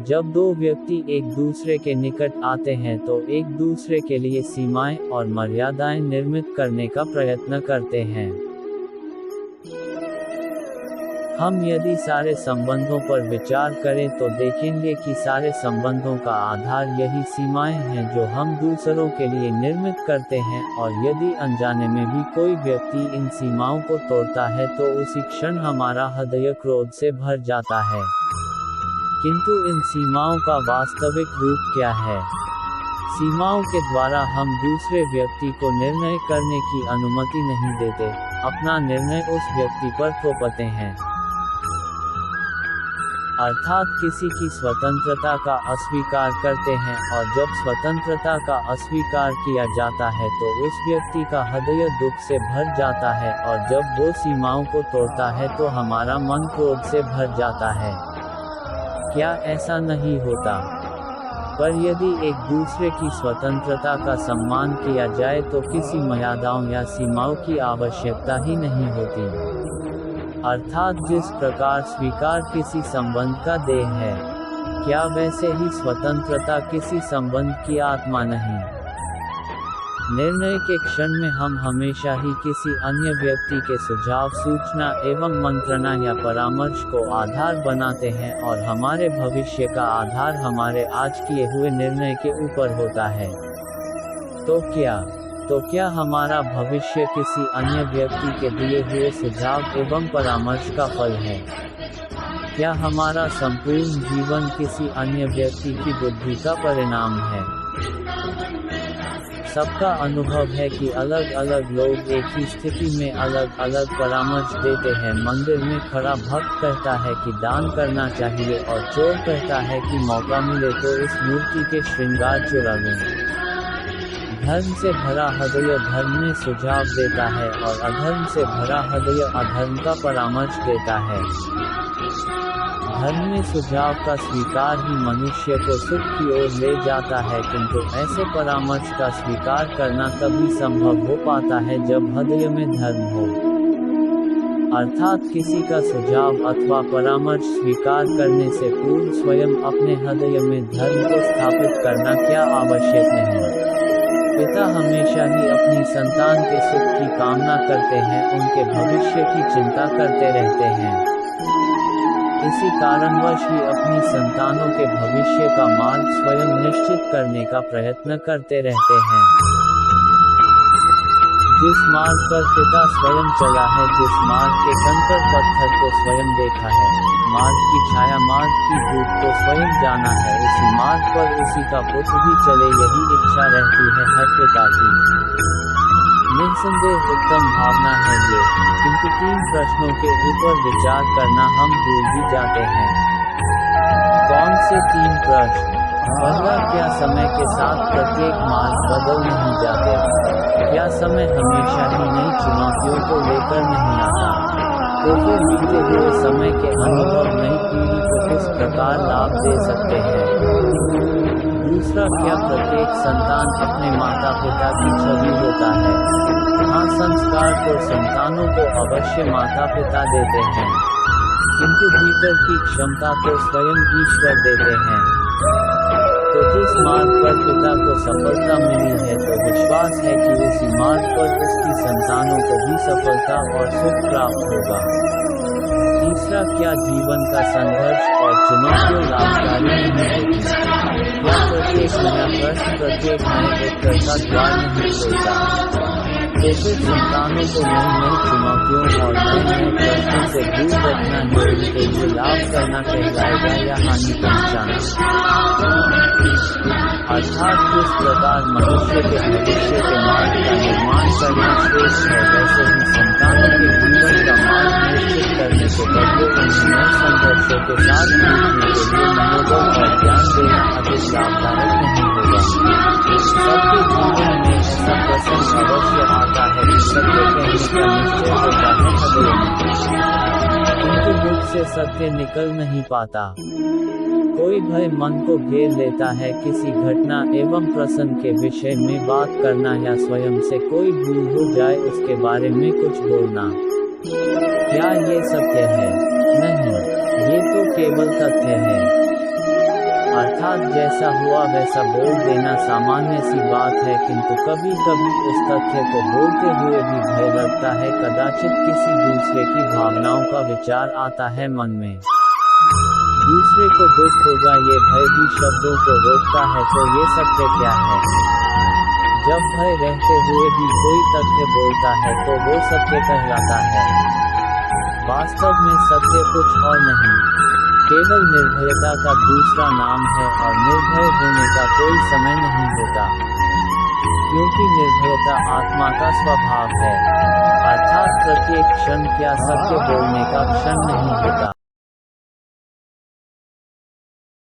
जब दो व्यक्ति एक दूसरे के निकट आते हैं तो एक दूसरे के लिए सीमाएं और मर्यादाएं निर्मित करने का प्रयत्न करते हैं। हम यदि सारे संबंधों पर विचार करें तो देखेंगे कि सारे संबंधों का आधार यही सीमाएं हैं जो हम दूसरों के लिए निर्मित करते हैं, और यदि अनजाने में भी कोई व्यक्ति इन सीमाओं को तोड़ता है तो उसी क्षण हमारा हृदय क्रोध से भर जाता है। किंतु इन सीमाओं का वास्तविक रूप क्या है? सीमाओं के द्वारा हम दूसरे व्यक्ति को निर्णय करने की अनुमति नहीं देते, अपना निर्णय उस व्यक्ति पर थोपते हैं। अर्थात किसी की स्वतंत्रता का अस्वीकार करते हैं, और जब स्वतंत्रता का अस्वीकार किया जाता है तो उस व्यक्ति का हृदय दुख से भर जाता है, और जब वो सीमाओं को तोड़ता है तो हमारा मन क्रोध से भर जाता है। क्या ऐसा नहीं होता? पर यदि एक दूसरे की स्वतंत्रता का सम्मान किया जाए तो किसी मर्यादाओं या सीमाओं की आवश्यकता ही नहीं होती। अर्थात जिस प्रकार स्वीकार किसी संबंध का देह है, क्या वैसे ही स्वतंत्रता किसी संबंध की आत्मा नहीं? निर्णय के क्षण में हम हमेशा ही किसी अन्य व्यक्ति के सुझाव, सूचना एवं मंत्रणा या परामर्श को आधार बनाते हैं, और हमारे भविष्य का आधार हमारे आज किए हुए निर्णय के ऊपर होता है। तो क्या हमारा भविष्य किसी अन्य व्यक्ति के दिए हुए सुझाव एवं परामर्श का फल है? क्या हमारा संपूर्ण जीवन किसी अन्य व्यक्ति की बुद्धि का परिणाम है? सबका अनुभव है कि अलग अलग लोग एक ही स्थिति में अलग अलग परामर्श देते हैं। मंदिर में खड़ा भक्त कहता है कि दान करना चाहिए, और चोर कहता है कि मौका मिले तो इस मूर्ति के श्रृंगार चुरा लें। धर्म से भरा हृदय धर्म में सुझाव देता है, और अधर्म से भरा हृदय अधर्म का परामर्श देता है। धर्म में सुझाव का स्वीकार ही मनुष्य को सुख की ओर ले जाता है, किंतु ऐसे परामर्श का स्वीकार करना तभी संभव हो पाता है जब हृदय में धर्म हो। अर्थात किसी का सुझाव अथवा परामर्श स्वीकार करने से पूर्व स्वयं अपने हृदय में धर्म को स्थापित करना क्या आवश्यक नहीं? पिता हमेशा ही अपनी संतान के सुख की कामना करते हैं, उनके भविष्य की चिंता करते रहते हैं। इसी कारणवश ही अपनी संतानों के भविष्य का मार्ग स्वयं निश्चित करने का प्रयत्न करते रहते हैं। जिस मार्ग पर पिता स्वयं चला है, जिस मार्ग के कंकड़ पत्थर को स्वयं देखा है, मार्ग की छाया, मार्ग की धूप को स्वयं जाना है, उसी मार्ग पर उसी का पुत्र भी चले, यही इच्छा रहती है हर पिता की। निस्संदेह उत्तम भावना है ये, किंतु 3 प्रश्नों के ऊपर विचार करना हम भूल भी जाते हैं। कौन से 3 प्रश्न? पहला, क्या समय के साथ प्रत्येक मार्ग बदल नहीं जाते? क्या समय हमेशा ही नई चुनौतियों को लेकर नहीं आता? तो फिर बीते हुए समय के अनुभव नई पीढ़ी को किस प्रकार लाभ दे सकते हैं? दूसरा, क्या प्रत्येक संतान अपने माता पिता की छवि होता है? हाँ, संस्कार तो संतानों को अवश्य माता पिता देते हैं, किंतु भीतर की क्षमता तो स्वयं ईश्वर देते हैं। तो जिस मार्ग पर पिता को सफलता मिली है, तो विश्वास है कि उसी मार्ग पर उसकी संतानों को भी सफलता और सुख प्राप्त होगा। तीसरा, क्या जीवन का संघर्ष और चुनौतियां लाभकारी नहीं होती? क्या प्रत्येक नया प्रश्न प्रत्येक नए उत्तर का द्वार नहीं खोलता? तो फिर संतानों को नई नई चुनौतियों और नए नए प्रश्नों से दूर रखना ही उनके लिए लाभ करना कहलाएगा या हानि पहुँचाना? अर्थात जिस प्रकार मनुष्य के भविष्य के मार्ग का निर्माण करना श्रेष्ठ है, वैसे ही संतानों के जीवन का मार्ग निश्चित करने के बदले उन्हें नए संघर्षों के साथ जूझने के लिए मनोबल और ज्ञान देना अधिक लाभदायक नहीं होगा। सबके जीवन में ऐसा प्रसंग अवश्य आता है कि सत्य कहने का निश्चय होता है हृदय में, किंतु मुख से सत्य निकल नहीं पाता। कोई भय मन को घेर लेता है, किसी घटना एवं प्रसंग के विषय में बात करना या स्वयं से कोई भूल हो जाए उसके बारे में कुछ बोलना। क्या ये सत्य है? नहीं, ये तो केवल तथ्य है। अर्थात जैसा हुआ वैसा बोल देना सामान्य सी बात है, किंतु कभी कभी उस तथ्य को बोलते हुए भी भय लगता है, कदाचित किसी दूसरे की भावनाओं का विचार आता है मन में, दूसरे को दुख होगा, ये भय भी शब्दों को रोकता है। तो ये सत्य क्या है? जब भय रहते हुए भी कोई तथ्य बोलता है तो वो सत्य कहलाता है। वास्तव में सत्य कुछ और नहीं, केवल निर्भयता का दूसरा नाम है, और निर्भय होने का कोई समय नहीं होता, क्योंकि निर्भयता आत्मा का स्वभाव है, अर्थात प्रत्येक क्षण क्या सत्य बोलने का क्षण नहीं होता।